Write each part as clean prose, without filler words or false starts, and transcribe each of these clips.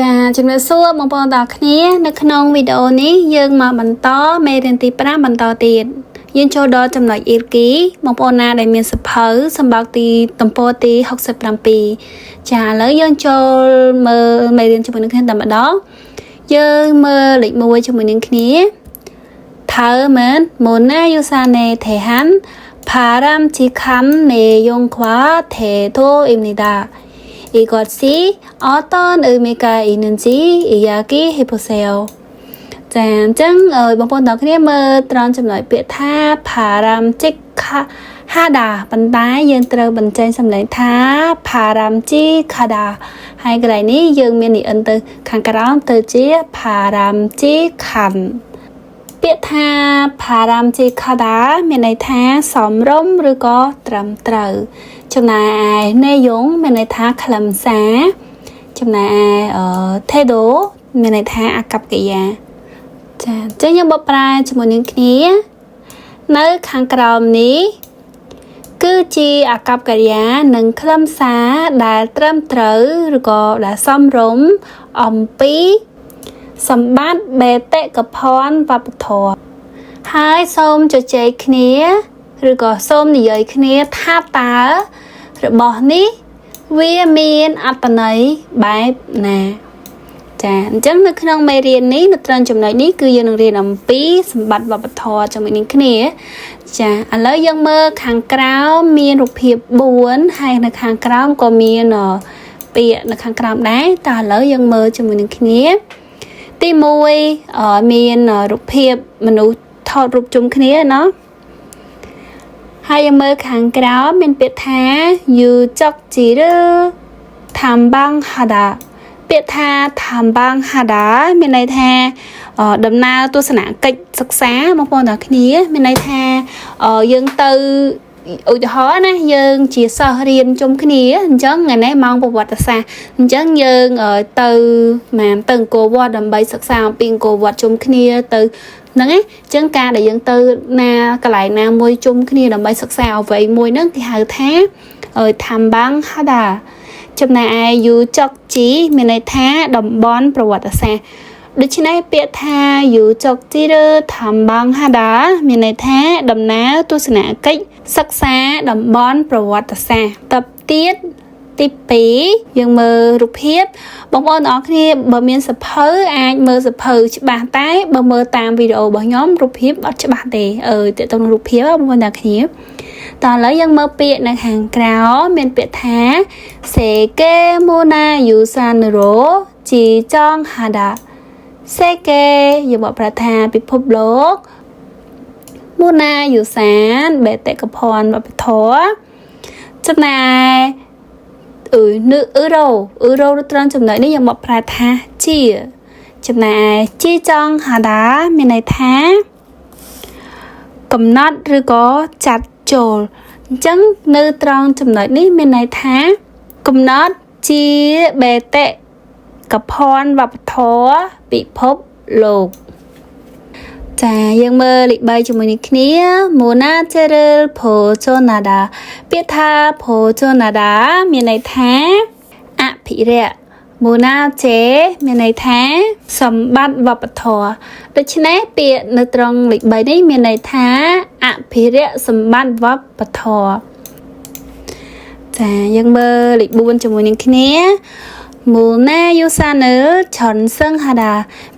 ចាជំរាបសួរបងប្អូនទាំងអស់គ្នានៅក្នុងវីដេអូនេះយើងមកបន្តមេរៀនទី5បន្តទៀតយើងចូលដល់ចំណុចអ៊ីរគីបងប្អូនណាដែលមានសភៅសម្បកទីទំព័រទី67ចាឥឡូវយើងចូលមើលមេរៀនជាមួយនឹងគ្នាតែម្ដងយើងមើលលេខ1ជាមួយនឹងគ្នាថើមែនម៉ូណាយូសាណេថេហាន់ផារ៉ាំជីខំនេយងខ្វាថេតូអ៊ីមនីដា이것이 어떤 의미가 있는지 이야기해보세요. 자,បងប្អូនទាំងគ្នាមើលត្រង់ចំណុចពាក្យថាបារម្ភហាដាប៉ុន្តែយើងត្រូវបញ្ចេញសំឡេងថាបារម្ភខាដាហើយកន្លែងនេះយើងមាននិអិនទៅខាងក្រោមទៅជាបារម្ភខាន់ពាក្យថាបារម្ភខាដាមានន័យថាសមរម្យឬក៏ត្រឹមត្រូវចំណែកឯនេយងមានន័យថាខ្លឹមសារចំណែកឯថេដូមានន័យថាអាកប្បកិរិយាចាអញ្ចឹងយើងបកប្រែជាមួយនឹងគ្នានៅខាងក្រោមនេះគឺជាអាកប្បកិរិយានិងខ្លឹមសារដែលត្រឹមត្រូវឬក៏ដែលសមរម្យអំពីសម្បត្តិបេតិកភណ្ឌវប្បធម៌ហើយសូមជជែកគ្នាឬក៏សូមនិយាយគ្នាថាតើរបស់នេះវាមានអត្ថន័យបែបណាចាអញ្ចឹងនៅក្នុងមេរៀននេះនៅត្រង់ចំណុចនេះគឺយើងនឹងរៀនអំពីសម្បត្តិវប្បធម៌ជាមួយនឹងគ្នាចាឥឡូវយើងមើលខាងក្រោមមានរូបភាព4ហើយនៅខាងក្រោមក៏មានពាក្យនៅខាងក្រោមដែរតើឥឡូវយើងមើលជាមួយនឹងគ្នាទី1មានរូបភាពមនុស្សថតរូបជុំគ្នាเนาะហើយយើងមើលខាងក្រោមមានពាក្យថាយូចុកជីរថាំបាំងហាដាពាក្យថាថាំបាំងហាដាមានន័យថាដំណើរទស្សនកិច្ចសិក្សាបងប្អូនទាំងគ្នាមានន័យថាយើងទៅឧទាហរណ៍ណាយើងជាសិស្សរៀនជុំគ្នាអញ្ចឹងថ្ងៃនេះម៉ោងប្រវត្តិសាស្ត្រអញ្ចឹងយើងទៅអង្គរវត្តដើម្បីសិក្សាអំពីអង្គរវត្តជុំគ្នាទៅហ្នឹងឯងអញ្ចឹងការដែលយើងទៅណាកន្លែងណាមួយជុំគ្នាដើម្បីសិក្សាអ្វីមួយហ្នឹងគេហៅថាថាំបាំងហាដាចំណែកឯយូចុកជីមានន័យថាតំបន់ប្រវត្តិសាស្ត្រដូច្នេះពាក្យថាយូចុកជីឬថាំបាំងហាដាមានន័យថាដំណើរទស្សនកិច្ចសិក្សាតំបន់ប្រវត្តិសាស្ត្រតបទៀតទី2យើងមើលរូបភាពបងប្អូនទាំងអស់គ្នាបើមានសភៅអាចមើលសភៅច្បាស់តែបើមើលតាមវីដេអូរបស់ខ្ញុំរូបភាពអត់ច្បាស់ទេទាក់ទងនឹងរូបភាពបងប្អូនទាំងគ្នាតោះឥឡូវយើងមើលពាក្យនៅខាងក្រោមមានពាក្យថាសេកេមូណាយូសានរោជីចងហាដាសេកេយើងបកប្រែថាពិភពលោកមូណាយូសានបេតិកភណ្ឌវប្បធម៌ចំណែកនៅអ៊ឺរ៉ូត្រង់ចំណុចនេះយើងបកប្រែថាជាចំណែកជីចងហាដាមានន័យថាកំណត់ឬក៏ចាត់ចូលអញ្ចឹងនៅត្រង់ចំណុចនេះមានន័យថាកំណត់ជាបេតិកភណ្ឌវប្បធម៌ពិភពលោកចាយើងមើលលេខ3ជាមួយនេះគ្នាម៉ូណាចេរលផូជូណាដាពាក្យថាផូជូណាដាមានន័យថាអភិរក្សម៉ូណាចេមានន័យថាសម្បត្តិវប្បធម៌ដូច្នេះពាក្យនៅត្រង់លេខ3នេះមានន័យថាអភិរក្សសម្បត្តិវប្បធម៌ចាយើងមើលលេខ4ជាមួយនឹងគ្នាមូណាយូសានឺឆនសឹងហាដា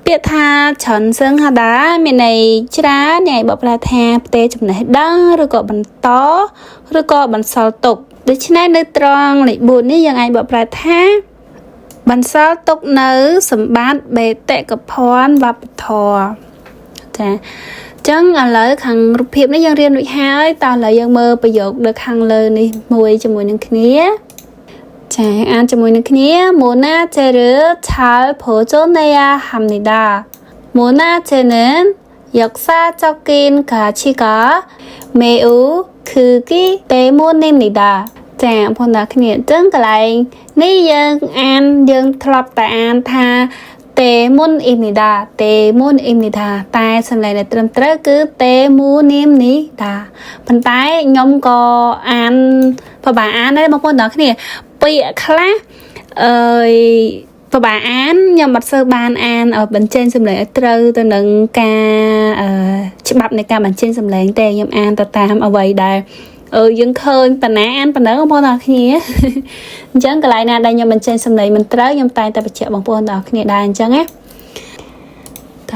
ពាក្យថាឆនសឹងហាដាមានន័យច្រើនអ្នកបកប្រែថាផ្ទេរចំណេះដឹងឬក៏បន្តឬក៏បន្សល់ទុកដូច្នេះនៅត្រង់លេខ4នេះយើងអាចបកប្រែថាបន្សល់ទុកនៅសម្បត្តិបេតិកភណ្ឌវប្បធម៌ចាចឹងឥឡូវខាងរូបភាពនេះយើងរៀនរួចហើយតោះឥឡូវយើងមើលប្រយោគនៅខាងលើនេះមួយជាមួយនឹងគ្នាចាអានជាមួយនឹងគ្នាម៉ូណាចេរឆាល់ផូជូនេយ៉ាហាំនីដាម៉ូណាចេនិនយកសាចកគិនកាឈីកាមេអ៊ូគឺគីតេមូនីមនីដាចាបងប្អូនទាំងគ្នាអញ្ចឹងកន្លែងនេះយើងធ្លាប់តែអានថាតេមុនអ៊ីមនីដាតែសំឡេងដែលត្រឹមត្រូវគឺតេមូនីមនីដាប៉ុន្តែខ្ញុំក៏អានពិបាកអានដែរបងប្អូនទាំងគ្នាពាក្យខ្លះ và bà án nhằm mặt sơ ban an ở bên trên xâm lệnh trâu từ nâng ca chấp bập này ca bên trên xâm lệnh tè nhằm an ta tam ở vậy đây dân khơi bà ná an bà nỡ không bao giờ khi á chẳng cái lại nè đây nhằm bên trên xâm lệnh mình trâu nhằm tay ta bị chạy bằng bao giờ khi đây chẳng á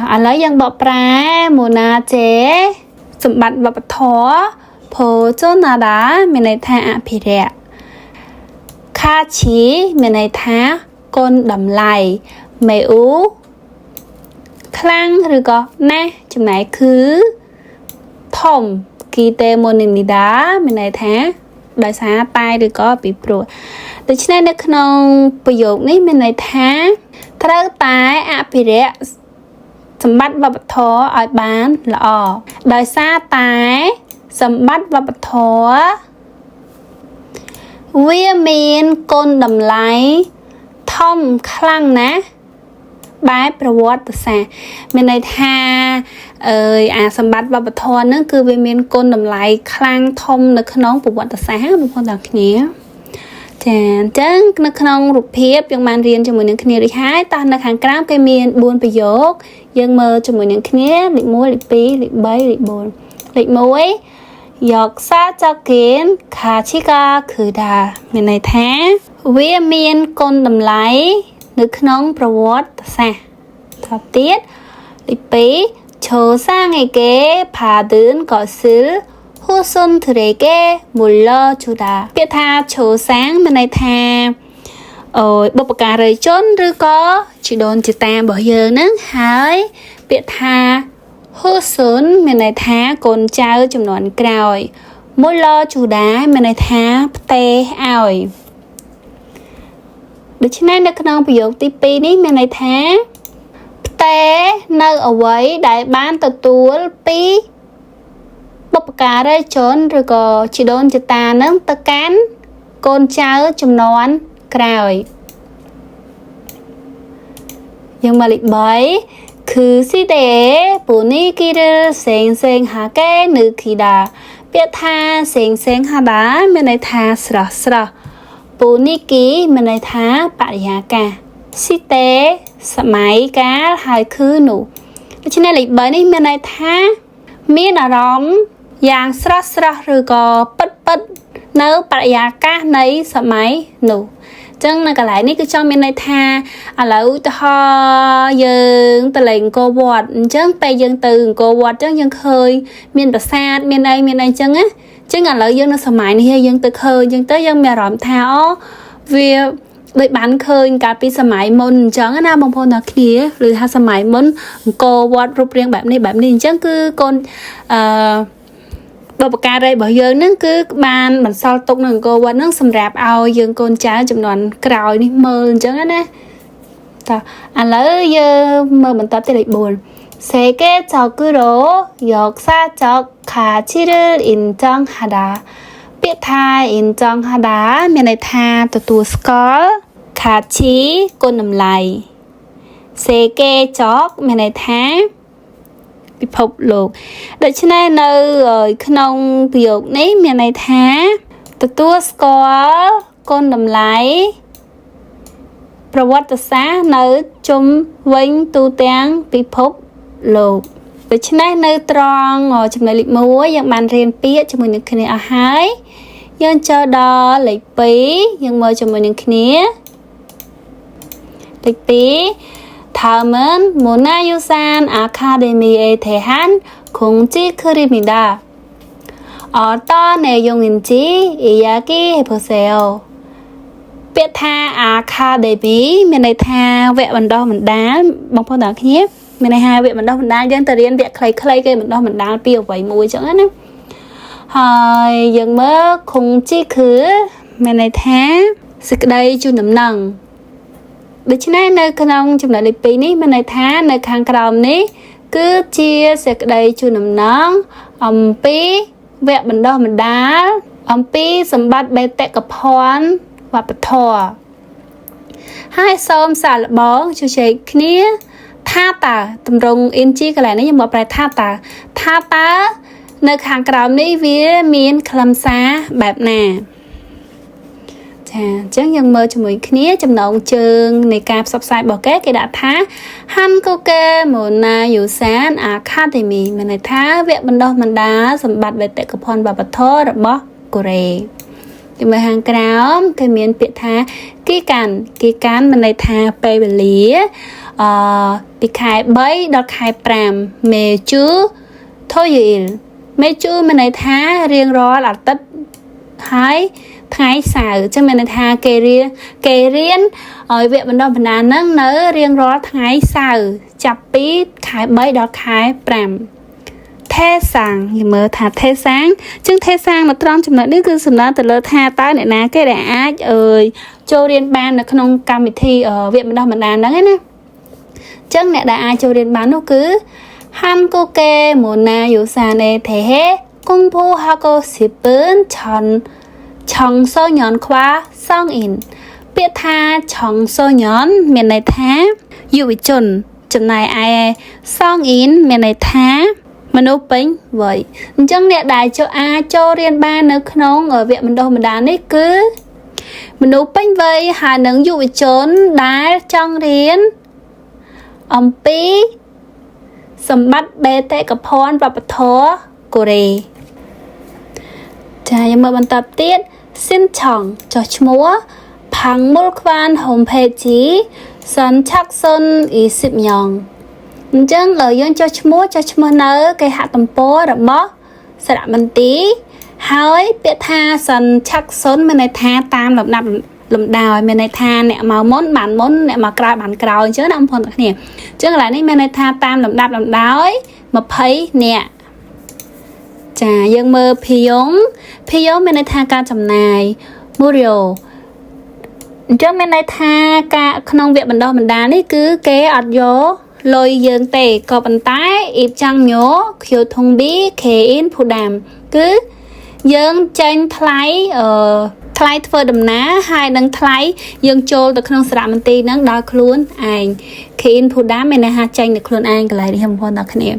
anh lấy dân bọc ra mùa na chế sầm bạch và bạch thó phô cho na đá mình này tha phì rẹ kha chí mình này tha con đầm lại mẹ ú khăn rồi có nè chừng này cứ thòng kỳ tê môn này đá mình này thá đời xa tay rồi có bị pro từ trên đây nó khôngประโยคนี้mình này thá tháo tay ạ bị rẻ sầm bắt và bật thó ở bán là đời xa tay sầm bắt và bật thó vi miền con đầm lại thông khăn ná báiประวัติศาสตร์mình này tha sầm bắt và bật thò nữa cứ về miền côn đầm lại khăn thông được nónประวัติศาสตร์một con đặc nghĩa chẳng nó không rụt phép trong màn riêng cho mọi những kia được hái ta là hàng cám cây miền buồn bị dốt dân mơ cho mọi những kia lịch muối lịch pí lịch bấy lịch buồn lịch muối giọt xa cho kiến khá chi ca khử đà mình này thá về miền côn đầm lại nước nóngประวัติศาสตร์thật tiết lịch pí chờ sang ngày kế phá đến có xứ hô xuân thử đề kế mùi lo chú đà biết tha chờ sáng bên này tha bọc cà rời chốn rư có chỉ đồn chỉ ta bỏ giờ nắng hái biết tha hô xuân bên này tha con trai trong nón cào mùi lo chú đá bên này tha tê ỏi được chứ này được không ví dụ tí pi ní bên này tha tê nơi ở vậy đại bán tờ túa pi bọc cá đây trốn rồi có chỉ đôn chỉ ta nâng tờ cán con cháu trong nón cào nhưng mà lịch bấy cứ si để bố ní kia sen sen hạ cái nữ kỳ đà biết tha sen sen hạ đá bên này tha sờ sờ bố ní ký bên này tha bạc giá cả si tế sợi máy cá hai khứ nụ cho nên lịch bấy ní bên này tha miếng là rong yang sra sra rồi có bật nấu bạc giá cả nấy sợi máy nụ chân là cái lại ní cứ cho bên này tha lẩu to dương từ lệnh cô vọt chân pe dương từ cô vọt chân dương khơi miền bờ xa miền đây chân á chân lẩu dương nó sầm mại này dương từ khơi dương tới dương mẹ rõm tháo vì đợi bán khơi cả pi sầm mại môn chân á na bông phôn là kia rồi ha sầm mại môn cô vọt rụp riêng bạn này chân cứ con bọc cà đây bởi giờ nó cứ ban bản sau tục nâng cô qua nó xâm rạp ao dương con cháu chụp đoàn cào đi mơ chẳng á nè lỡ giờ mơ mình tập tới lịch buồn sẽ cái cho cứ đó giọt xa cho khá chi rư in trong hà đá biết tha in trong hà đá mình này tha tụi score khá chi con nằm lại sẽ cái chót mình này tha bị phục lục để cho nên rồi không ví dụ này miền này thá tụi score con đầm láiประวัติศาสตร์nơi chung vinh tu tiếng bị phục lục để cho nên nơi tròn ở trong này lịch múa dân bàn riêng biết cho mình những cái này ở hái dân cho đo lịch phí dân mời cho mình những cái này lịch phí thảo mến 문화유산 아카데미에 대한 공지 글입니다. 어떤 내용인지 이야기해보세요. biết tha academy mình này tha vẽ bản đồ mình đá bóng phong đá nhé mình này hai vẽ bản đồ mình đá dân từ điên vẽ clay cái bản đồ mình đá piêu vậy mùi chẳng á hồi dần mơ khung chi khứ mình này tha sự đây chú nấm nằng để cho nên nơi khăn ông trong đại lịch ní mình này thá nơi khang còng ní cứ chia sẻ đây chú nằm nón pi vẽ bản đồ mình đá pi sầm bát bê tẹt cặp hoán và bát thò hai xôm xả là bó chú chạy kia tha tả tầm rồng in chi cái này nó như một bài tha tá nơi khang còng ní vía miên khlam xá bẹp nè ចឹងយើងមើលជាមួយគ្នាចំណងជើងនៃការផ្សព្វផ្សាយរបស់គេដាក់ថា Hankoke Monayosan Academy មានន័យថាវគ្គបណ្ដុះបណ្ដាលសម្បត្តិបេតិកភណ្ឌវប្បធម៌របស់កូរ៉េទីមើលខាងក្រោមគេមានពាក្យថាគីកាន់មានន័យថាពេលវេលាពីខែ3ដល់ខែ5មេជូថូយីលមេជូមានន័យថារៀងរាល់អាទិត្យហើយថ្ងៃសៅរ៍ចឹងមានន័យថាគេរៀនឲ្យវគ្គបណ្ដុះបណ្ដាលហ្នឹងនៅរៀងរាល់ថ្ងៃសៅរ៍ចាប់ពីខែ3ដល់ខែ5ថេសាងយើងមើលថាថេសាងចឹងថេសាងនៅត្រង់ចំណុចនេះគឺសំដៅទៅលើថាតើអ្នកណាគេដែលអាចចូលរៀនបាននៅក្នុងកម្មវិធីវគ្គបណ្ដុះបណ្ដាលហ្នឹងណាចឹងអ្នកដែលអាចចូលរៀនបាននោះគឺ Hankoke Monayosan Thehe Kung Fu Hako Sipun Chong So Nyon Khwa Song In ពាក្យថា Chong So Nyon មានន័យថាយុវជនចំណែកឯ Song In មានន័យថាមនុស្សពេញវ័យអញ្ចឹងអ្នកដែលអាចចូលរៀនបាននៅក្នុងវគ្គបណ្ដុះបណ្ដាលនេះគឺមនុស្សពេញវ័យហើយនិងយុវជនដែលចង់រៀនអំពីសម្បត្តិបេតិកភណ្ឌវប្បធម៌កូរ៉េយើងមើលបន្តទៀតសិនឆងចុះឈ្មោះផាំងមុលខ្វានហុំភេជីសាន់ឆាក់សុនអ៊ីស៊ីបញងអញ្ចឹងយើងចុះឈ្មោះនៅគេហទំព័ររបស់សារមន្ទីរហើយពាក្យថាសាន់ឆាក់សុនមានន័យថាតាមលំដាប់លំដោយមានន័យថាអ្នកមកមុនបានមុនអ្នកមកក្រោយបានក្រោយអញ្ចឹងណាបងប្អូនទាំងគ្នាអញ្ចឹងកន្លែងនេះមានន័យថាតាមលំដាប់លំដោយ20នាក់យើងមើលភីយ៉ងមានន័យថាការចំណាយមូរីអូអញ្ចឹងមានន័យថាការក្នុងវគ្គបណ្ដុះបណ្ដាលនេះគឺគេអត់យកលុយយើងទេក៏ប៉ុន្តែអ៊ីបចាំងញោខៀវធុងប៊ីខេអ៊ីនភូដាមគឺយើងចេញថ្លៃធ្វើដំណើរហើយនឹងថ្លៃយើងចូលទៅក្នុងសារមន្ទីរហ្នឹងដោយខ្លួនឯង Keen ភូដាមានន័យថាចេញទៅខ្លួនឯងកន្លែងនេះបងប្អូនទាំងគ្នា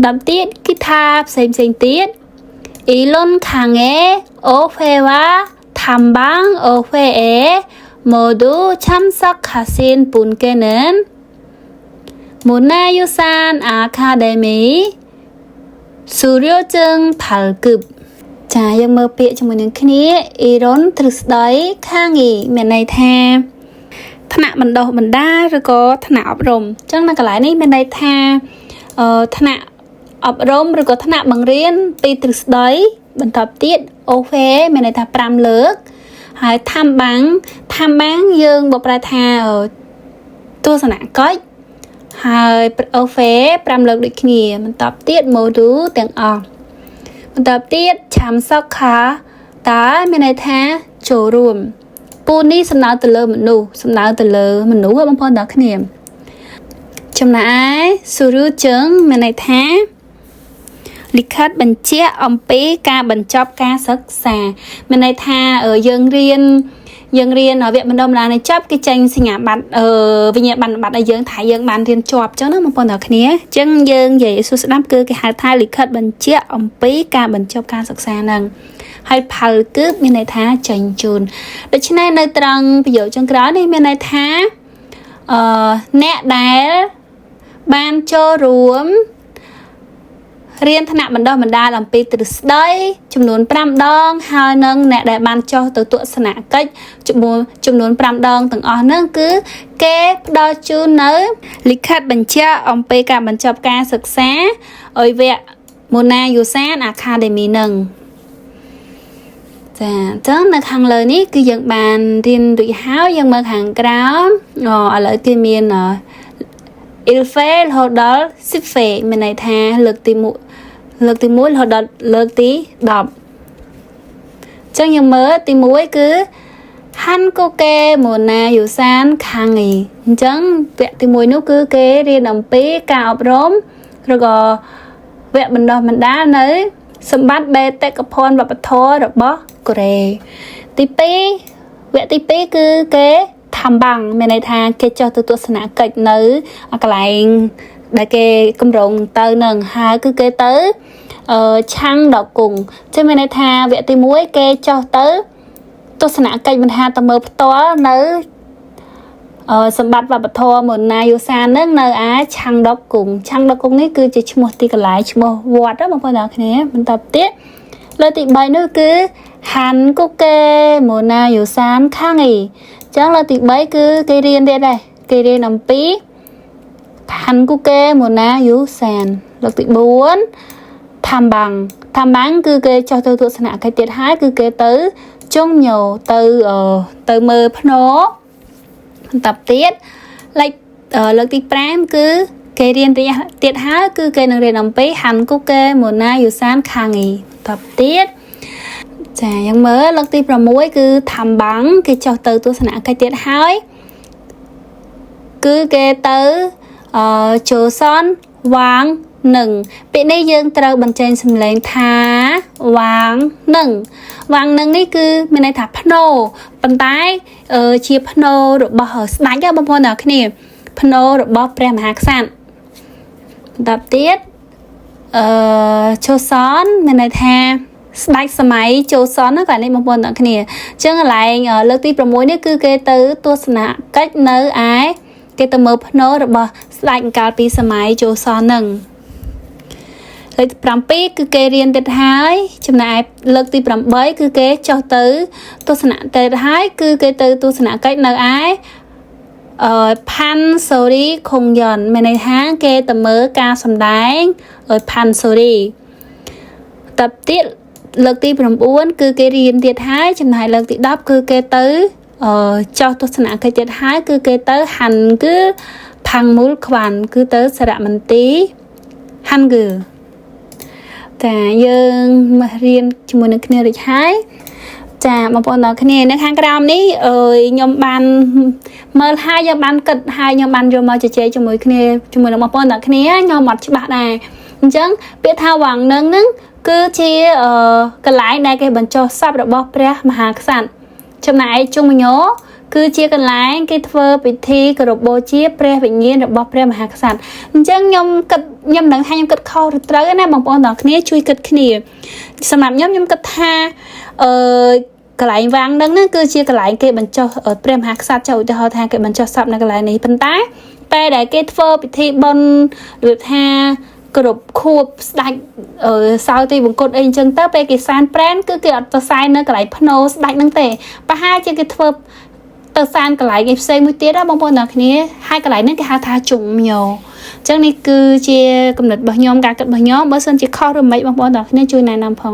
បន្តទៀតគីថាផ្សេងទៀតអ៊ីលុនខាងេអូហ្វេវ៉ាថាំបាំងអូហ្វេអេម៉ូឌូឆាំសាក់ខាស៊ីនពុនកេនិនម៉ូណាយូសានអាខាដេមីស៊ូរ៉ូជឹងផាល់គឹបយើងមើលពាក្យជាមួយនឹងគ្នាអ៊ីរ៉ុនទ្រឹស្ដីខាងអ៊ីមានន័យថាថ្នាក់បណ្ដុះបណ្ដាលឬក៏ថ្នាក់អប់រំអញ្ចឹងនៅកន្លែងនេះមានន័យថាថ្នាក់អប់រំឬក៏ថ្នាក់បង្រៀនពីទ្រឹស្ដីបន្តទៀតអូហ្វេមានន័យថា5លើកហើយថាំបាំងយើងបកប្រែថាទស្សនកិច្ចហើយអូហ្វេ5លើកដូចគ្នាបន្តទៀតម៉ូឌូទាំងអស់បន្តទៀតឆាំសកខាតើមានន័យថាចូលរួមពូនេះសំដៅទៅលើមនុស្សបងប្អូនទាំងគ្នាចំណែកស៊ូរូជឹងមានន័យថាលិខិតបញ្ជាក់អំពីការបញ្ចប់ការសិក្សាមានន័យថាយើងរៀនវគ្គបណ្ដុះបណ្ដាលនេះចប់គេចេញសញ្ញាបត្រវិញ្ញាបនបត្រឲ្យយើងថាយើងបានរៀនជាប់អញ្ចឹងណាបងប្អូនទាំងគ្នាអញ្ចឹងយើងនិយាយសួរស្ដាប់គឺគេហៅថាលិខិតបញ្ជាក់អំពីការបញ្ចប់ការសិក្សាហ្នឹងហើយផលគឺមានន័យថាចេញជូនដូច្នេះនៅត្រង់ប្រយោគចុងក្រោយនេះមានន័យថាអ្នកដែលបានចូលរួមរៀនថ្នាក់បណ្ដុះបណ្ដាលអំពីទ្រឹស្ដីចំនួន5ដងហើយនឹងអ្នកដែលបានចុះទៅទស្សនកិច្ចចំនួន5ដងទាំងអស់ហ្នឹងគឺគេផ្ដល់ជូននៅលិខិតបញ្ជាក់អំពីការបញ្ចប់ការសិក្សាឲ្យវគ្គ Monayosan Academy ហ្នឹងអញ្ចឹងនៅខាងលើនេះគឺយើងបានរៀនរួចហើយយើងមើលខាងក្រោមឥឡូវគេមានIlfe រហូតដល់ Sife មានន័យថាលើកទី1រហូតដល់លើកទី10អញ្ចឹងយើងមើលទី1គឺ Hankoke Monayosan ខាងនេះអញ្ចឹងវគ្គទី1នោះគឺគេរៀនអំពីការអប់រំឬក៏វគ្គបណ្ដុះបណ្ដាលនៅសម្បត្តិបេតិកភណ្ឌវប្បធម៌របស់កូរ៉េទី2វគ្គទី2គឺគេថាំបាំងមានន័យថាគេចុះទៅទស្សនកិច្ចនៅកន្លែងដែលគេកម្រងទៅនឹងហើយគឺគេទៅឆាំងដកគង់ចឹងមានន័យថាវគ្គទី1គេចុះទៅទ ទស្សនកិច្ចមិនថាតមើលផ្ទាល់នៅសម្បត្តិវប្បធម៌មុនណាយុសាននឹងនៅឆាំងដកគង់ឆាំងដកគង់នេះគឺជាឈ្មោះទីកន្លែងឈ្មោះវត្តបងប្អូនទាំងគ្នាបន្តទៀតលើទី3នោះគឺហាន់កូកេមុនណាយុសានខាងអីចឹងលើទី3គឺគេរៀនទៀតដែរគេរៀនអំពីហាន់កូកេមុនណាយុសានលើកទី4tham bằngគឺគេចោះទៅទស្សនកិច្ចទៀតហើយគឺគេទៅចុងញោទៅមើលភ្នោបន្តទៀតលើកទី5គឺគេរៀនទៀតហើយគឺគេនឹងរៀនអំពីហាន់កូកេមុនណាយុសានខាងអីបន្តទៀតចាយ៉ាងមើលលើកទី6គឺtham bằngគេចោះទៅទស្សនកិច្ចទៀតហើយគឺគេទៅចូលសនវាងនឹងពេលនេះយើងត្រូវបញ្ចេញសំឡេងថាវាងនឹងនេះគឺមានន័យថាភ្នោប៉ុន្តែជាភ្នោរបស់ស្ដេចបងប្អូនទាំងគ្នាភ្នោរបស់ព្រះមហាក្សត្របន្តទៀតចូលសនមានន័យថាស្ដេចសម័យចូលសនណាកន្លែងបងប្អូនទាំងគ្នាអញ្ចឹងកន្លែងលើកទី6នេះគឺគេទៅទស្សនកិច្ចនៅឯគេទៅមើលភ្នោរបស់ស្ដេចកាលពីសម័យចូលសនហ្នឹងលើកទី7គឺគេរៀនទៀតហើយចំណែកលើកទី8គឺគេចុះទៅទស្សនៈទៀតហើយគឺគេទៅទស្សនកិច្ចនៅឯផាន់សូរីខុងយ៉នមានន័យថាគេទៅមើលការសម្ដែងផាន់សូរីតបទៀតលើកទី9គឺគេរៀនទៀតហើយចំណែកលើកទី10គឺគេទៅចុះទស្សនកិច្ចទៀតហើយគឺគេទៅហាន់គឺផាំងមូលខ្វាន់គឺទៅសារមន្ទីរហាន់គឺចាយើងមករៀនជាមួយនឹងគ្នារួចហើយចាបងប្អូនទាំងគ្នានៅខាងក្រោមនេះខ្ញុំបានមើលហើយខ្ញុំបានគិតហើយខ្ញុំបានយកមកជជែកជាមួយគ្នាជាមួយនឹងបងប្អូនទាំងគ្នាខ្ញុំអត់ច្បាស់ដែរអញ្ចឹងពាក្យថាវាងនឹងហ្នឹងគឺជាកន្លែងដែលគេបញ្ចុះសពរបស់ព្រះមហាក្សត្រចំណែកជុំញោគឺជាកន្លែងគេធ្វើពិធីគោរពបូជាព្រះវិញ្ញាណរបស់ព្រះមហាក្សត្រអញ្ចឹងខ្ញុំដឹងថាខ្ញុំគិតខុសឬត្រូវណាបងប្អូនទាំងគ្នាជួយគិតគ្នាសម្រាប់ខ្ញុំគិតថាកន្លែងវាងនឹងគឺជាកន្លែងគេបញ្ចុះព្រះមហាក្សត្រចូលឧទាហរណ៍ថាគេបញ្ចុះសពនៅកន្លែងនេះប៉ុន្តែពេលដែលគេធ្វើពិធីបុណ្យឬថាគ្រប់ខួបស្ដេចសោយទីបង្គត់អីអញ្ចឹងទៅពេលគេសែនប្រែនគឺគេអត់ទៅសែននៅកន្លែងភ្នោស្ដេចហ្នឹងទេប្រហែលជាគេធ្វើទៅសែនកន្លែងឯផ្សេងមួយទៀតណាបងប្អូនទាំងគ្នាហើយកន្លែងហ្នឹងគេហៅថាជុំញោអញ្ចឹងនេះគឺជាគំនិតរបស់ខ្ញុំការគិតរបស់ខ្ញុំបើសិនជាខុសឬមិនបងប្អូនទាំងគ្នាជួយណែនាំផង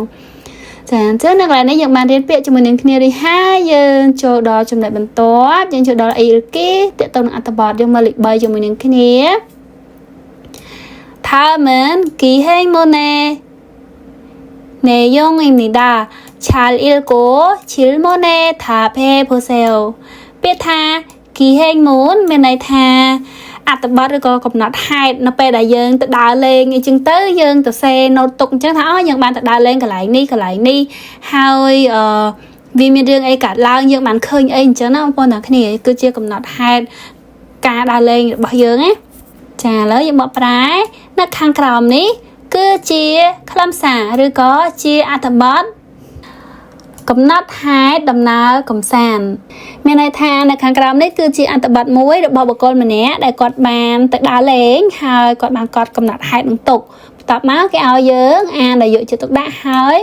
ចាអញ្ចឹងនៅកន្លែងនេះយើងបានរៀនពាក្យជាមួយនឹងគ្នារួចហើយយើងចូលដល់ចំណុចបន្ទាប់យើងចូលដល់អីឬគេតើតើនឹងអត្ថបទយើងមកលេខ3ជាមួយនឹងគ្នា다음은기행문의내용입니다. 잘 읽고 질문에 답해보세요. ពាក្យថា 기행문 មានន័យថាអត្ថបទឬក៏កំណត់ហេតុនៅពេលដែលយើងទៅដើរលេងអីចឹងទៅយើងទៅសេណូតទុកអញ្ចឹងថាយើងបានទៅដើរលេងកន្លែងនេះហើយវាមានរឿងអីកើតឡើងយើងបានឃើញអីអញ្ចឹងណាបងប្អូនទាំងគ្នាគឺជាកំណត់ហេតុការដើរលេងរបស់យើងណាចាឥឡូវយើងមកប្រែនៅខាងក្រោមនេះគឺជាខ្លឹមសារឬក៏ជាអត្ថបទកំណត់ហេតុដំណើរកំសាន្តមានន័យថានៅខាងក្រោមនេះគឺជាអត្ថបទមួយរបស់បុគ្គលម្នាក់ដែលគាត់បានទៅដើរលេងហើយគាត់បានកត់កំណត់ហេតុនឹងទុកបន្ទាប់មកគេឲ្យយើងអានដោយយកចិត្តទុកដាក់ហើយ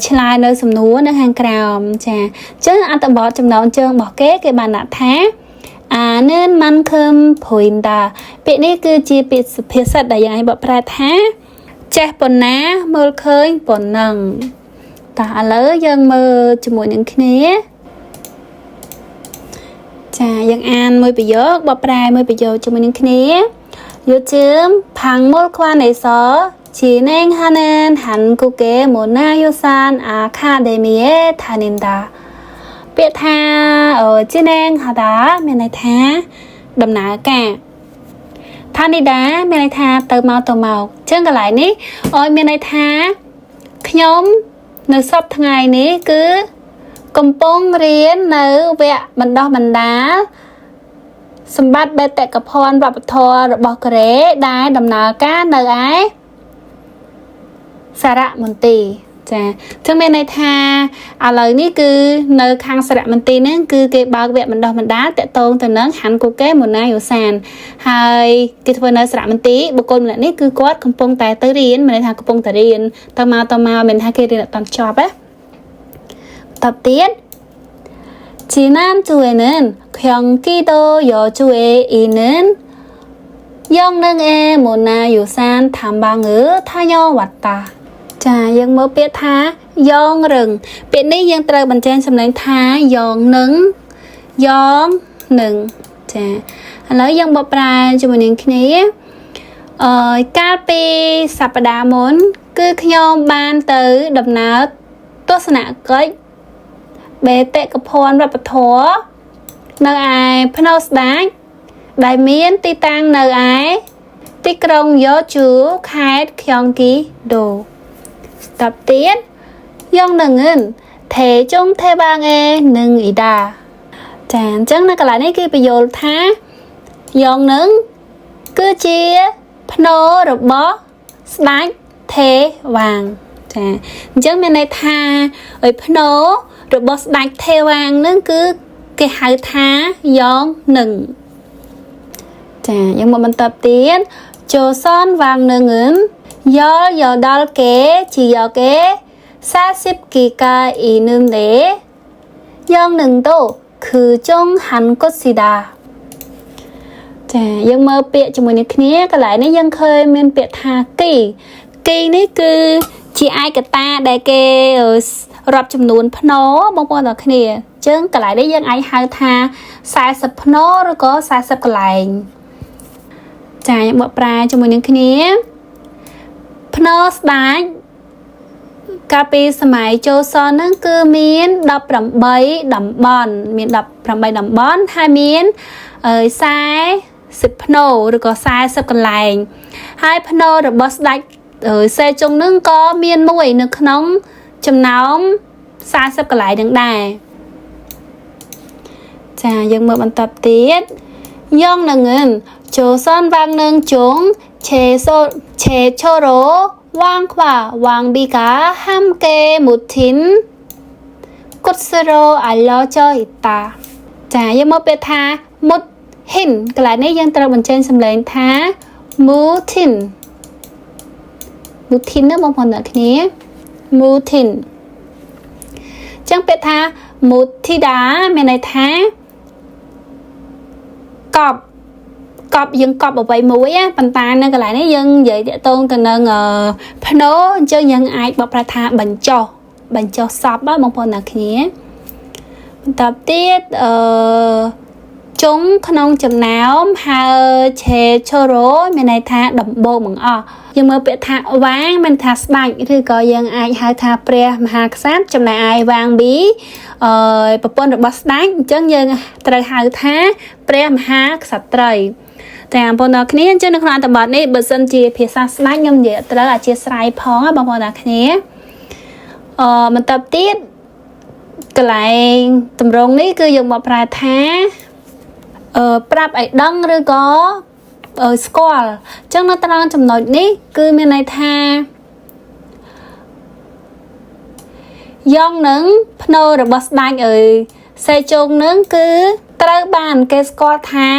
ឆ្លើយនៅសំណួរនៅខាងក្រោមចាអញ្ចឹងអត្ថបទចំណងជើងរបស់គេបានដាក់ថាAnen mankum pointa ពាក្យនេះគឺជាពាក្យសុភាសិតដែលយើងឲ្យបកប្រែថាចេះប៉ុណ្ណាមើលឃើញប៉ុណ្ណឹងតោះឥឡូវយើងមើលជាមួយនឹងគ្នាចាយើងអានមួយប្រយោគបកប្រែមួយប្រយោគជាមួយនឹងគ្នា요즘 박물관에서 진행하는 한국의 문화유산 아카데미에 다닌다ពាក្យថាជានែងហតាមានន័យថាដំណើរការថានីដាមានន័យថាទៅមកអញ្ចឹងកន្លែងនេះមានន័យថាខ្ញុំនៅសប្តាហ៍ថ្ងៃនេះគឺកំពុងរៀននៅវគ្គបណ្ដុះបណ្ដាលសម្បត្តិបេតិកភណ្ឌវប្បធម៌របស់កូរ៉េដែលដំណើរការនៅឯសារមន្ទីរ ចាចឹងមានន័យថាឥឡូវនេះគឺនៅខាងសារមន្ទីរហ្នឹងគឺគេបើកវគ្គបណ្ដុះបណ្ដាលតាក់ទងទៅនឹងហាន់កូកេម៉ូណាយោសានហើយគេធ្វើនៅសារមន្ទីរបុគ្គលម្នាក់នេះគឺគាត់កំពុងតែទៅរៀនមានន័យថាកំពុងតែរៀនតមកមានថាគេរៀនអត់តាន់ចប់ណាតបទៀត지난주에는 경기도 여주에 있는 영릉의 문화유산 탐방을 다녀왔다. 자,យើងមើលពាក្យថាយ៉ងរឹងពាក្យនេះយើងត្រូវបញ្ចេញសំឡេងថាយ៉ងនឹងចាឥឡូវយើងបកប្រែជាមួយនឹងគ្នាកាលពីសប្តាហ៍មុនគឺខ្ញុំបានទៅដំណើរទស្សនកិច្ចបេតិកភណ្ឌវប្បធម៌នៅឯភ្នៅស្ដាច់ដែលមានទីតាំងនៅឯទីក្រុងយ៉ូជូខេត្តខ្យងគីដូតបទៀតយ៉ងនឹងថេចុងថេបាងេនឹងអ៊ីដាចាអញ្ចឹងនៅកន្លែងនេះគឺបញ្យល់ថាយ៉ងនឹងគឺជាភ្នូរបស់ស្ដេចថេវាងចាអញ្ចឹងមានន័យថាឲ្យភ្នូរបស់ស្ដេចថេវាងនឹងគឺគេហៅថាយ៉ងនឹងចាយើងមកបន្តទៀតចូលសនវាងនឹងយកដល់គេជាយកគេ40 기가 있는데 영능도 그중 한 곳이다. ចាយើងមើលពាក្យជាមួយនេះគ្នាកន្លែងនេះយើងឃើញមានពាក្យថាគីនេះគឺជាឯកតាដែលគេរាប់ចំនួនភ្នោបងប្អូនទាំងគ្នាអញ្ចឹងកន្លែងនេះយើងអាចហៅថា40ភ្នោឬក៏40កន្លែងចាយើងបកប្រែជាមួយនឹងគ្នាភ្នោស្ដេចកាលពីសម័យចូលសនហ្នឹងគឺមាន18តំបន់មាន18តំបន់ហើយមាន40ភ្នោឬក៏40កន្លែងហើយភ្នោរបស់ស្ដេចសេជុងហ្នឹងក៏មានមួយនៅក្នុងចំណោម40កន្លែងហ្នឹងដែរចាយើងមើលបន្តទៀតយ៉ងនឹងចូលសនវាងនឹងជងឆេឆូរ៉ូ왕비가 함께 묻힌 곳으로 알려져 있다. 자,យើងមកពាក្យថា 묻힌 កន្លែងនេះយើងត្រូវបញ្ចេញសំឡេងថា 묻힌 ណាបងប្អូនអ្នកគ្នា 묻힌 ចឹងពាក្យថា 묻히다 មានន័យថាកប់យើងកប់អ្វីមួយប៉ុន្តែនៅកន្លែងនេះយើងនិយាយតាក់ទងទៅនឹងភ្នោអញ្ចឹងយើងអាចបកប្រែថាបញ្ចុះសពបងប្អូនអ្នកគ្នាបន្តទៀតចុងក្នុងចំណោមហើឆេឆូរ៉ូមានន័យថាដំបូងបង្អស់យើងមើលពាក្យថាវាងមានថាស្ដេចឬក៏យើងអាចហៅថាព្រះមហាក្សត្រចំណែកឯវាងប៊ីប្រពន្ធរបស់ស្ដេចអញ្ចឹងយើងត្រូវហៅថាព្រះមហាក្សត្រីតែបងប្អូនគ្នាអញ្ចឹងនៅក្នុងអត្ថបទនេះបើសិនជាភាសាស្ដេចខ្ញុំនិយាយត្រូវអធិស្ឋានផងបងប្អូនគ្នាបន្តទៀតកន្លែងតម្រងនេះគឺយើងមកប្រែថាប្រាប់ឲ្យដឹងឬក៏ស្គាល់អញ្ចឹងនៅត្រង់ចំណុចនេះគឺមានន័យថាយ៉ងនឹងភ្នោរបស់ស្ដេចសេជុងនឹងគឺត្រូវបានគេស្គាល់ថា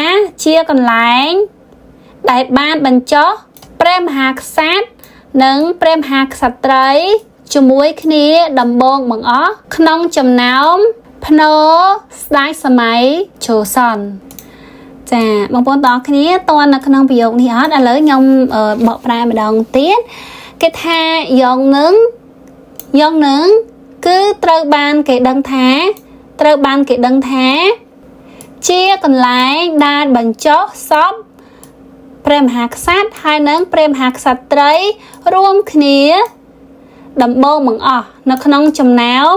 ជាកន្លែងដែលបានបញ្ចុះព្រះមហាក្សត្រនិងព្រះមហាក្សត្រីជាមួយគ្នាដំបូងបង្អស់ក្នុងចំណោមភ្នោស្ដេចសម័យជូសនចាបងប្អូនទាំងគ្នាតើនៅក្នុងប្រយោគនេះអត់ឥឡូវខ្ញុំបកប្រែម្ដងទៀតគេថាយ៉ងនឹងគឺត្រូវបានគេដឹងថាជាកន្លែងដែលបញ្ចុះសពព្រះមហាក្សត្រហើយនិងព្រះមហាក្សត្រីរួមគ្នាដំបូងបង្អស់នៅក្នុងចំណោម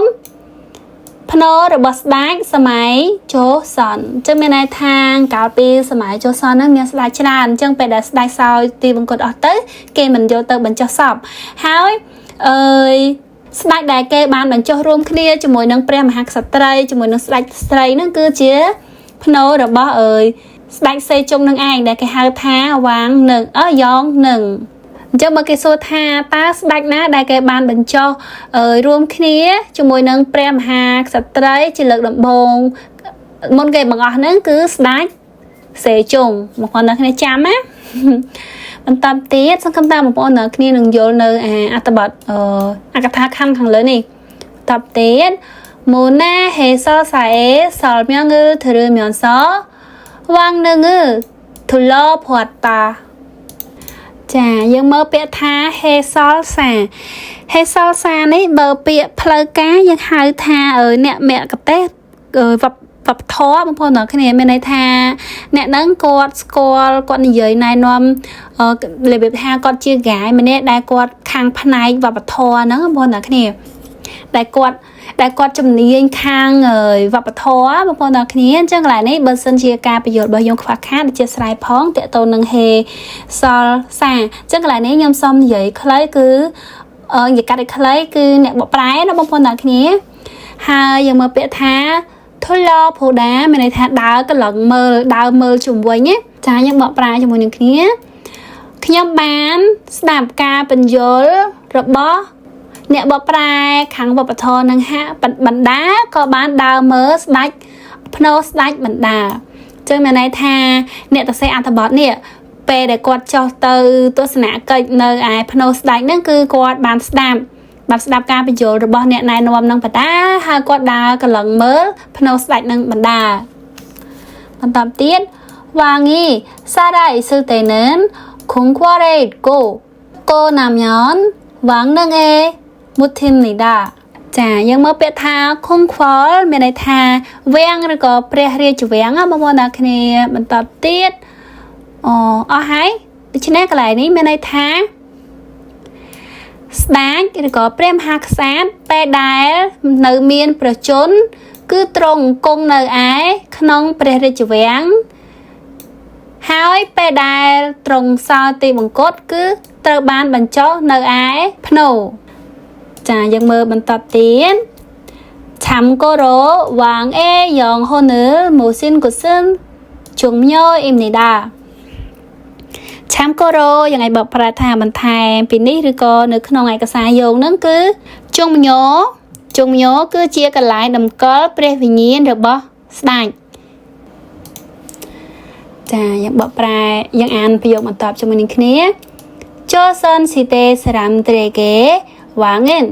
ភ្នោរបស់ស្ដេចសម័យជូសនអញ្ចឹងមានន័យថាកាលពីសម័យជូសនហ្នឹងមានស្ដេចច្រើនអញ្ចឹងពេលដែលស្ដេចសោយទីបង្គត់អស់ទៅគេមិនយកទៅបញ្ចុះសពហើយស្ដេចដែលគេបានបញ្ចុះរួមគ្នាជាមួយនឹងព្រះមហាក្សត្រីជាមួយនឹងស្ដេចស្រីហ្នឹងគឺជាភ្នោរបស់ស្ដេចសេជុងនឹងឯងដែលគេហៅថាវាងនឹងយ៉ងនឹង cho mà cái số tha ta đạch ná đại cái bàn bẩn cho rùm kia cho môi nâng prem hạc sạch trái chỉ lực đậm bồn môn cái bằng ngọt nâng cứ đạch sẽ trùng một con nâng này chăm á mình tập tiết xong không ta một con nâng kia đừng vô nơi ta bật cái thác khăn thằng lớn này tập tiết môn na hệ so sải sọ miếng ngư thử miếng xó vang nâng ngư thử lo phọt ta chà dương mơ bịa tha hê sol xa này bờ bịa phơi cá dương hai tha ở nè mẹ cặp tết rồi vập thó một phần nữa cái này bên này tha nè nắng con dưới này nom lấy bịa tha con chia gái mình nè đại con khang pan này vập thó nó một phần nữa cái này đại con chấm niên khang rồi vập thó một phần nữa cái này chắc là này bên sân chia ca bây giờ bao nhiêu khoa khác để chia sài phong tệ tôn nâng hê sol xa chắc là nếu nhom xong vậy lấy cứ vậy cả được lấy cứ nè bỏ trái nó bông phong nào kia hai giờ mà bịa tha thôi lo phô đá mình này tha đá cái lợn đào mơ chùm với nhé trái nhưng bỏ trái cho một những kia khi nhom bán đạp ca bình dối rồi bó nè bỏ trái kháng vào bật thò nâng hạ bắn đá có bán đào mơ đách pno đách bắn đá chơi mình này tha nè ta sẽ ăn thằng bọt nè về để quạt cho từ tôi sẽ nã cây nơi ai pano đánh nó cứ quạt bàn đạp ca bây giờ rồi bọn nè này nó nâng bật đá hai quạt đá cái lần mớ pano đánh nâng bật đá còn tập tiết và nghi xa đại sư tế nến khung qua đây cô nằm nhón vắng nâng một thiên này đà chả nhưng mà biết tha không khó mình này tha vang rồi có pre chủ vang á mà nào cái này mình tập tiết hay thì trên cái này ní bên đây tha sáng thì có prem hạc sát pe đài nơi miền bờ trốn cứ trồng cung nơi ái không pre chủ vang hai pe đài trồng sao thì bằng cốt cứ tơ ban bằng chó nơi ái pno chả dân mơ bằng tập tiến chăm cô rố vàng dọn hôn nữ mùa xin của xin chúng nhau im này đà chăm cô rốยังไงบอกประธานบันทายปีนี้หรือก็นึกขนมไงกระสายโยงนั่นคือจุ่มโยคือเชียกันหลายดำก็เปรี้ยววิญญาณหรือบ่สไตล์จ้ายังบอกปลายยังอ่านประโยคมันตอบจมูกนี้นี้โจซันสิเตสรามเตรเกวางเงิน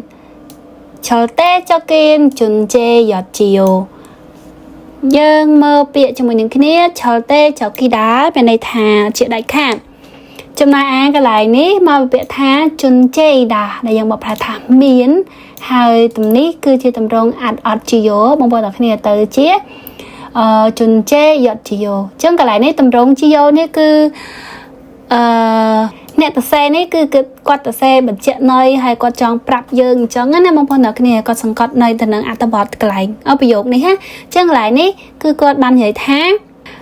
절대 적인 존재였지요. Nhưng mơ bịa cho mình những 절대 적이다 bên này thà chuyện đại khảm trong này cái lại ní mà bịa thà 존재이다 là dòng bọc thà miến hai tầm ní cứ chưa tầm rong chiyo mong bao giờ cái này từ chia 존재였지요 trong cái lại ní tầm rong chiyo ní cứ nè tờ xe này cứ quạt tờ xe bật chạy nơi hay quạt tròn prap dương chẳng á mong phần nào cái này có sẵn quạt nơi từ năng bọt cái lại ở ví dụ này ha chẳng lại này cứ quạt ban hệ tháng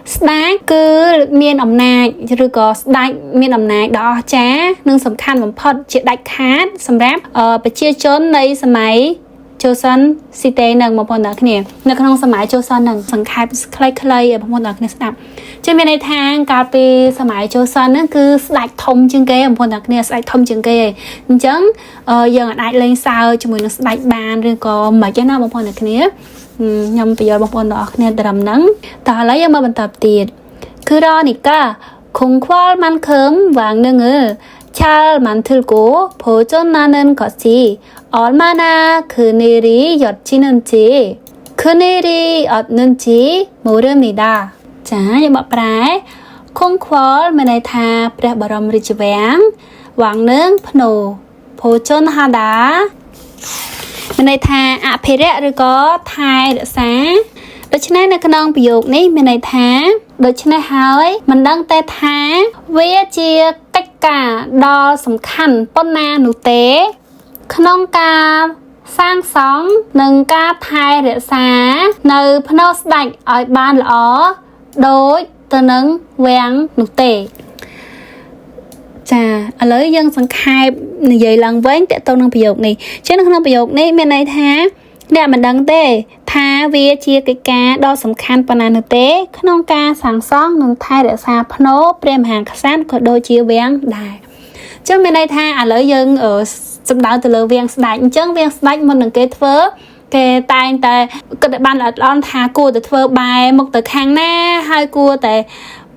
stack cứ miền ẩm nai rồi có stack miền ẩm nai đó chá nâng sầm khăn một phật chuyện đại khát sầm ráp bật chia chốn đây sầm máy châu sơn si tê nâng một phần nào cái này nâng không sầm máy châu sơn nâng sẵn khai clay ở một phần nào cái này trên bên này thang cà phêสมัยโจซันนั่นคือสไลด์ทมจึงเกย์บางคนเนี่ยสไลด์ทมจึงเกย์จังยังอันไอเลนซาวจมูกสไลด์บานหรือก็หมายถึงน่าบางคนเนี่ยยำไปยอดบางคนเนี่ยดำนังแต่แล้วยังมาบรรทับติดคือรอนิก้าคงควอลมันเคิมวางนึง잘 만들고 보존하는 것이 얼마나 그늘이 엿지는지 그늘이 얻는지 모릅니다. 자, như bọc trái không khó mà này thaព្រះបរមរាជវាំងវាំងនឹងភ្នូភោជនហាដាមានន័យថាអភិរក្សឬក៏ថែរក្សាដូច្នេះនៅក្នុងប្រយោគនេះមានន័យថាដូច្នេះហើយមិនដឹងតែថាវាជាកិច្ចការដ៏សំខាន់ប៉ុណ្ណានោះទេក្នុងការសាងសង់និងការថែរក្សានៅភ្នូស្ដេចឲ្យបានល្អដូចទៅនឹងវាំងនោះទេចាឥឡូវយើងសង្ខេបនិយាយឡើងវិញតើតើនឹងប្រយោគនេះជានៅក្នុងប្រយោគនេះមានន័យថាអ្នកមិនដឹងទេថាវាជាកិច្ចការដ៏សំខាន់ប៉ុណ្ណានោះទេក្នុងការសាងសង់និងថែរក្សាភ្នូព្រះមហាក្សត្រក៏ដូចជាវាំងដែរ chứ bên đây tha à lỡ dân ở sầm đào từ lỡ viên đánh chứ viên đánh một nửa cái thơ cái tay tay cái đại ban là on thà cua từ thơ bài một từ khang na hai cua tại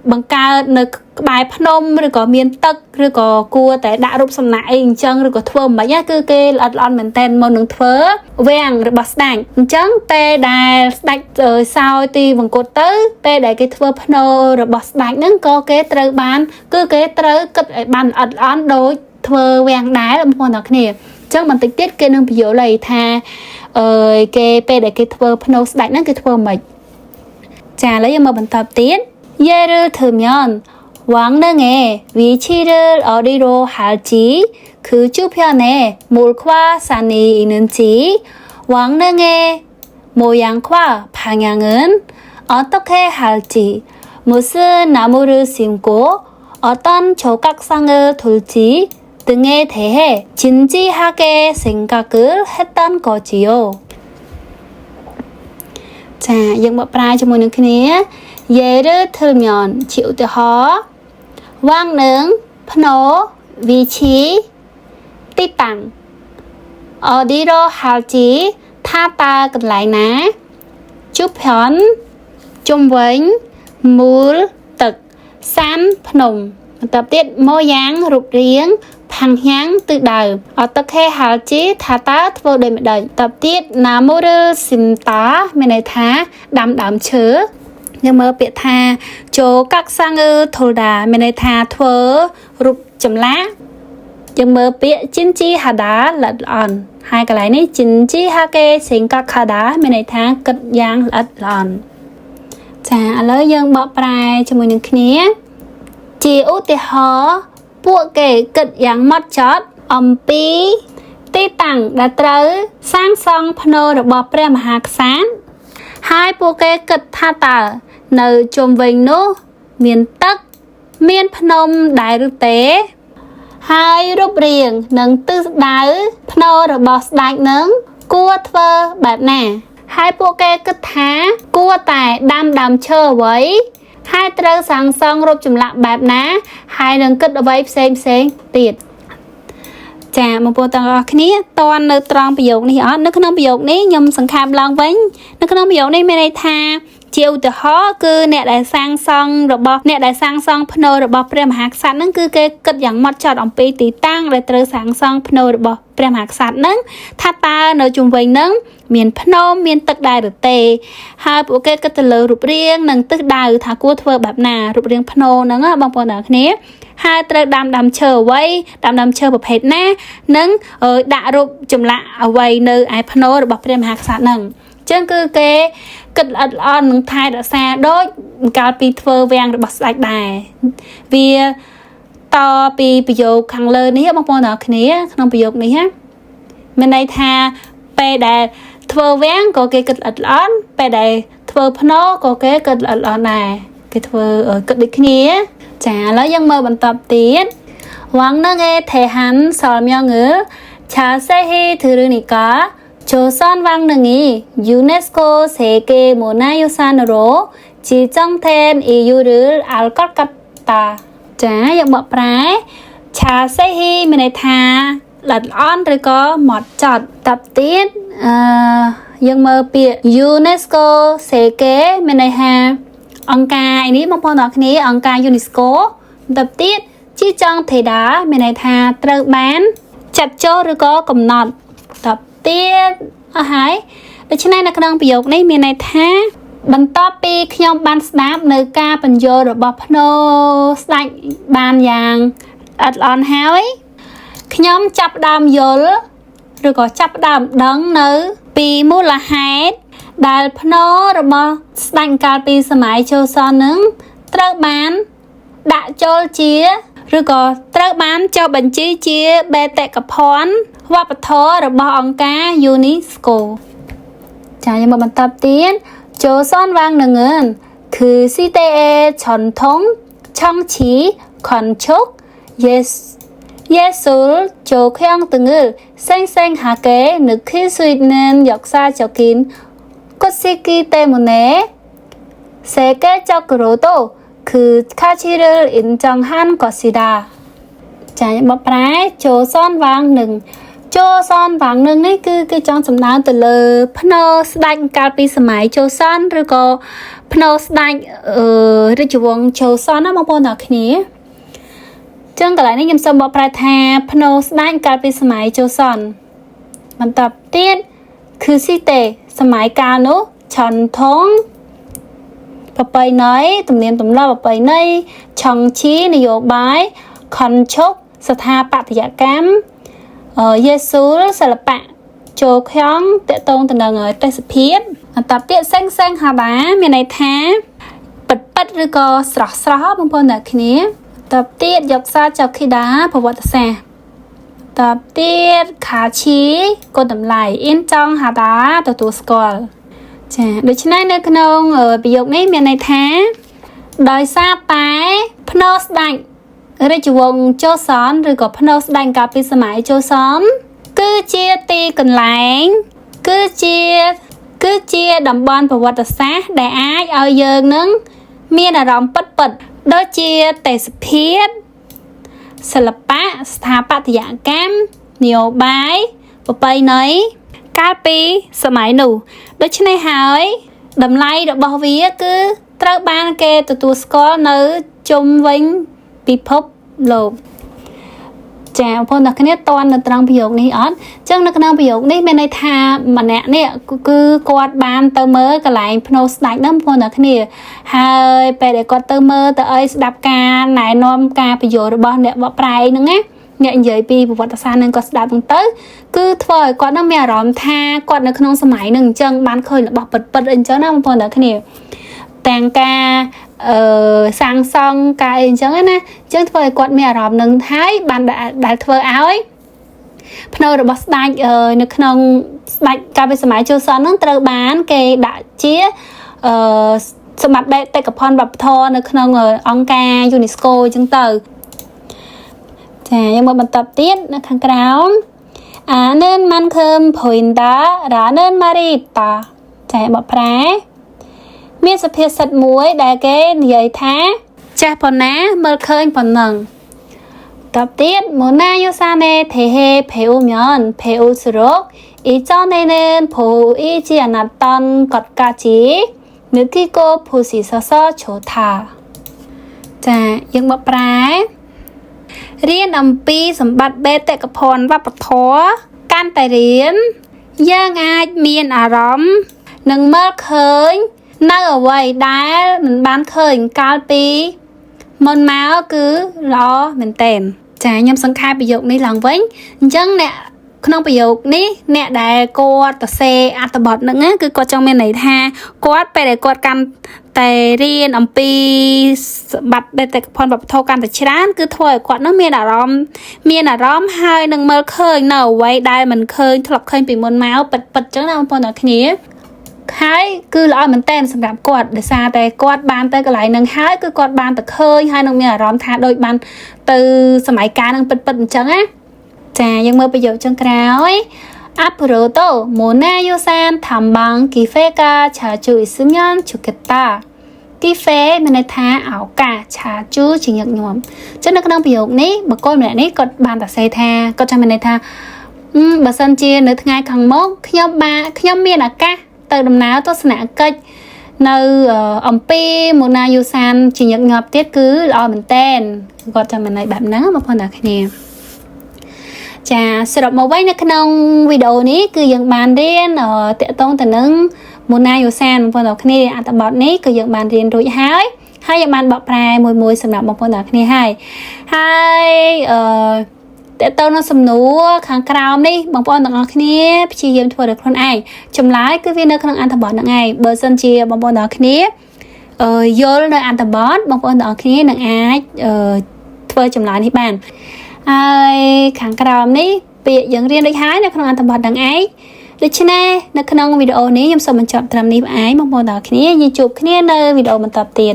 bằng cao nơi bài phnom rồi có miền tắc rồi có cua tại đã rụp sầm nại chân rồi có thơ mà nhá cứ cái là on mình tên một nửa thơ vàng rồi bật đánh chân tê đài đánh rồi sau thì bằng cột tới tê để cái thơ phnom rồi bật đánh nó có cái trời ban cứ cái trời cái bàn on đôi thơ vàng đá là một nào kia chắc mình tích tiết cái nông ví dụ này tha cái pe để cái thơ phnom đánh nó cái thơ mệt trả lấy mà mình tập tiết 예를 들면 왕릉의 위치를 어디로 할지 그 주변에 몰과 산이 있는지 왕릉의 모양과 방향은 어떻게 할지 무슨 나무를 심고 어떤 조각상을 둘지 등에 대해 진지하게 생각을 했던 거지요. 자, những bộ bài cho mọi người kia 예를 들면 chịu từ họ Quang nướng ph노 위치 tích 어디로 할지 타다 lại ná 주변 chung quanh múl tực san phnom tập tiết mô dáng rụp riêng phang nháng từ đầu ở tập khe hào chí thả tá vô đời mẹ đời tập tiết là mô rư xin tá mẹ này thá đám chứa nhưng mà bị tha chỗ các sang thổ đà mẹ này tha thơ rụp chấm lá nhưng mà bị chín chi hà đá lật on hai cái này này chín chi hà kê xin các hà đá mẹ này tha cất giang lật on chà lỡ dân bỏ bài cho mọi người kia chỉ ưu tiên họ buộc kể cất giang mất chót pi tí tặng đã tới sang song phno được bỏ pre mà hạc sáng hai buộc kể cất tha tờ nơi chôm vinh nô miền tắc miền phnom đại rực tế hai rụp riêng nâng tư đáy phno được bỏ đại nâng cua thơ bạc nè hai bộ kê kết thá cua tài đam chờ với hai trơ sáng xong rụp chùm lạ bạp ná hai nâng kết ở vây xem tiệt chà một bộ tầng ở khní toàn nơi tròn biểu dục này ở nơi khăn biểu dục này nhầm sẵn khám lòng với nơi khăn biểu này mê này tha chiều từ họ cứ nè đại sang xong rồi bỏ nè đại sang xong phno rồi bỏ prem hạc sẵn nâng cứ cái kết dạng mất chọt ông pi tí tăng rồi trơ sáng xong phno rồi bỏ prem hạc sẵn nâng tha ta nơi chung vinh nâng miền phnom miền tắc đài được tề hai bộ kết kết lờ rụp riêng nâng tức đài thả cua thưa bạp nà rụp riêng phnom nâng á bằng bộ nở khné hai trơ đam chờ vây đam chờ bập hết nè nâng đã rụp chùm lạ ở vây nơi ai phnom rồi bỏ prem hạc sẵn nâng chân cứ cái kết on thai đã xa đôi cao pi thơ vàng bật sạch đài vì to pi dụ khăn lơ ní bằng bộ nở khné không pi dụ ní ha bên đây tha pe đài thơ ván có cái kết on pe đài thơ phno có cái kết on này cái thơ ở kết đích khné chả lấy dân mơ bằng tập tiết 왕릉의 대한 설명을 자세히 들으니까 조선 왕릉이 유네스코 세계 문화유산으로 지정된 이유를 알 것 같다. 자, 여기 뭐 프라이 자세히 mình tha lật on rồi có một chọn tập tiết dân mơ bịa UNESCO sẽ kế mình này ha ông ca này mong phong đó này ông ca UNESCO tập tiết chỉ trong thời đó mình này tha tự bán chặt chỗ rồi có cầm nọt tập tiết ở hải để trên này là cái đồng biểu dục này mình này tha bằng top pi khi ông ban snap nơi ca bằng vô rồi bọc nô sạch ban vàng on háo ấy khi ông chắp đam vô rồi có chắp đam đấng nữ pi mua là hết đài phno rồi bọc sạch ca pi sơ mãi cho son nứng trâu bán đã cho chia rồi có trâu bán cho bệnh chí chia bê tệ cặp hón và bật thó rồi bọc ông ca UNESCO 자, 이제 한번 답변. 조선 왕릉은 그 시대의 전통, 정치, 건축, 예술, 조형 등을 생생하게 느낄 수 있는 역사적인 곳이기 때문에 세계적으로도 그 가치를 인정한 것이다. ចាខ្ញុំបកប្រែចូលសនវាងនឹងចូលសនវាងនឹងនេះគឺចង់សំដៅទៅលើភ្នោស្ដេចកាលពីសម័យចូលសនឬក៏ភ្នោស្ដេចរាជវង្សចូលសនណាបងប្អូនទាំងគ្នាចឹងកន្លែងនេះខ្ញុំសូមបកប្រែថាភ្នោស្ដេចកាលពីសម័យចូលសនបន្តទៀតគឺស៊ីតេសម័យកាលនោះឆនថងប្រពៃណីទំនៀមទម្លាប់ប្រពៃណីឆងឈីនយោបាយខនឈុកស្ថាបត្យកម្មយេស៊ូលសិល្បៈចូលខ្យងតកតងទៅនឹងទេសភាពអន្តរជាតិសេងហាបាមានន័យថាពិតឬក៏ស្រស់បងប្អូនអ្នកគ្នាតបទៀតយកសារចៅខីដាប្រវត្តិសាស្ត្រតបទៀតខាឈីកូនតម្លៃអ៊ីនចង់ហាដាទទួលស្គាល់ចាដូច្នេះនៅក្នុងប្រយោគនេះមានន័យថាដោយសារតែភ្នោស្ដេចរាជវង្សចូលសនឬក៏ភ្នោស្ដេចកាលពីសម័យចូលសនគឺជាទីកន្លែងគឺជាតំបន់ប្រវត្តិសាស្ត្រដែលអាចឲ្យយើងនឹងមានអារម្មណ៍ពិតដូចជាទេសភាពសិល្បៈស្ថាបត្យកម្មនយោបាយប្រពៃណីកាលពីសម័យនោះដូច្នេះហើយតម្លៃរបស់វាគឺត្រូវបានគេទទួលស្គាល់នៅជុំវិញពិភពលោកចាបងប្អូនអ្នកគ្នាតន់នៅត្រង់ប្រយោគនេះអត់អញ្ចឹងនៅក្នុងប្រយោគនេះមានន័យថាម្នាក់នេះគឺគាត់បានទៅមើលកន្លែងភ្នោស្ដេចហ្នឹងបងប្អូនអ្នកគ្នាហើយពេលដែលគាត់ទៅមើលទៅអីស្ដាប់ការណែនាំការបញ្យល់របស់អ្នកបកប្រែហ្នឹងណាអ្នកនិយាយពីប្រវត្តិសាស្ត្រហ្នឹងគាត់ស្ដាប់ហ្នឹងទៅគឺធ្វើឲ្យគាត់នឹងមានអារម្មណ៍ថាគាត់នៅក្នុងសម័យហ្នឹងអញ្ចឹងបានឃើញរបស់ពិតអញ្ចឹងណាបងប្អូនអ្នកគ្នាទាំងការសាងសង់ការអីអញ្ចឹងណាអញ្ចឹងធ្វើឲ្យគាត់មានអារម្មណ៍នឹងហើយបានដែលធ្វើឲ្យភ្នោរបស់ស្ដេចនៅក្នុងស្ដេចកាលពីសម័យចូលសនហ្នឹងត្រូវបានគេដាក់ជាសម្បត្តិបេតិកភណ្ឌវប្បធម៌នៅក្នុងអង្គការ UNESCO អញ្ចឹងទៅចាយើងមកបន្តទៀតនៅខាងក្រោមអានិនម៉ាន់ខឹមភុយដារ៉ានិនម៉ារីតាចាបកប្រែមានសុភាសិតមួយដែលគេនិយាយថាចាស់ប៉ុណ្ណាមើលឃើញប៉ុណ្ណឹងតបទៀតម៉ូណាយូសាណេថេហេភេអ៊ូមយ៉នភេអ៊ូសរកអ៊ីចនណេនេនភូអ៊ីជីអាណាតនកតកាជីនឹគីកូភូស៊ីសសឆូថាចាយើងមកប្រែរៀនអំពីសម្បត្តិបេតិកភណ្ឌវប្បធម៌កាន់តែរៀនយើងអាចមានអារម្មណ៍នឹងមើលឃើញនៅអ្វីដែលមិនបានឃើញកាលពីមុនមកគឺល្អមែនទែនចាខ្ញុំសង្ខេបប្រយោគនេះឡើងវិញអញ្ចឹងអ្នកក្នុងប្រយោគនេះអ្នកដែលគាត់សរសេរអត្ថបទហ្នឹងគឺគាត់ចង់មានន័យថាគាត់ពេលដែលគាត់កាន់តែរៀនអំពីសម្បត្តិបេតិកភណ្ឌវប្បធម៌កាន់តែច្រើនគឺធ្វើឲ្យគាត់នឹងមានអារម្មណ៍ហើយនឹងមើលឃើញនៅអ្វីដែលមិនឃើញធ្លាប់ឃើញពីមុនមកពិតៗអញ្ចឹងណាបងប្អូនទាំងគ្នាហើយគឺល្អមែនតើសម្រាប់គាត់ដោយសារតែគាត់បានទៅកន្លែងហ្នឹងហើយគឺគាត់បានទៅឃើញហើយនឹងមានអារម្មណ៍ថាដូចបានទៅសម័យកាលហ្នឹងពិតៗអញ្ចឹងណាចាយើងមើលប្រយោគចុងក្រោយអាប់រ៉ូតូម៉ូណាយូសានថាំបាំងគីហ្វេកាឆាជូអ៊ីស្ញ៉ានជូកេតាគីហ្វេមានន័យថាឱកាសឆាជូជាញឹកញាប់ចឹងនៅក្នុងប្រយោគនេះបុគ្គលម្នាក់នេះគាត់បានតែសេថាគាត់ចាំមានន័យថាបើសិនជានៅថ្ងៃខាងមុខខ្ញុំមានឱកាសទៅដំណើរទស្សនកិច្ចនៅអំពីម៉ូណាយូសានជាញឹកញាប់ទៀតគឺល្អមែនតើគាត់ចាំមានន័យបែបហ្នឹងបងប្អូនទាំងគ្នាចាសរុបមកវិញនៅក្នុងវីដេអូនេះគឺយើងបានរៀនតាក់ទងទៅនឹងម៉ូណាយូសានបងប្អូនទាំងគ្នាអត្ថបទនេះគឺយើងបានរៀនរួចហើយយើងបានបកប្រែមួយសម្រាប់បងប្អូនទាំងគ្នាហើយតាក់ទងនឹងសំណួរខាងក្រោមនេះបងប្អូនទាំងអស់គ្នាព្យាយាមធ្វើដោយខ្លួនឯងចម្លើយគឺវានៅក្នុងអត្ថបទហ្នឹងឯងបើសិនជាបងប្អូនទាំងអស់គ្នាយល់នៅអត្ថបទបងប្អូនទាំងអស់គ្នានឹងអាចធ្វើចម្លើយនេះបានហើយខាងក្រោមនេះពាក្យយើងរៀនដូចហើយនៅក្នុងអត្ថបទហ្នឹងឯងដូច្នេះនៅក្នុងវីដេអូនេះខ្ញុំសូមបញ្ចប់ត្រឹមនេះឯងបងប្អូនទាំងអស់គ្នាយើងជួបគ្នានៅវីដេអូបន្តទៀត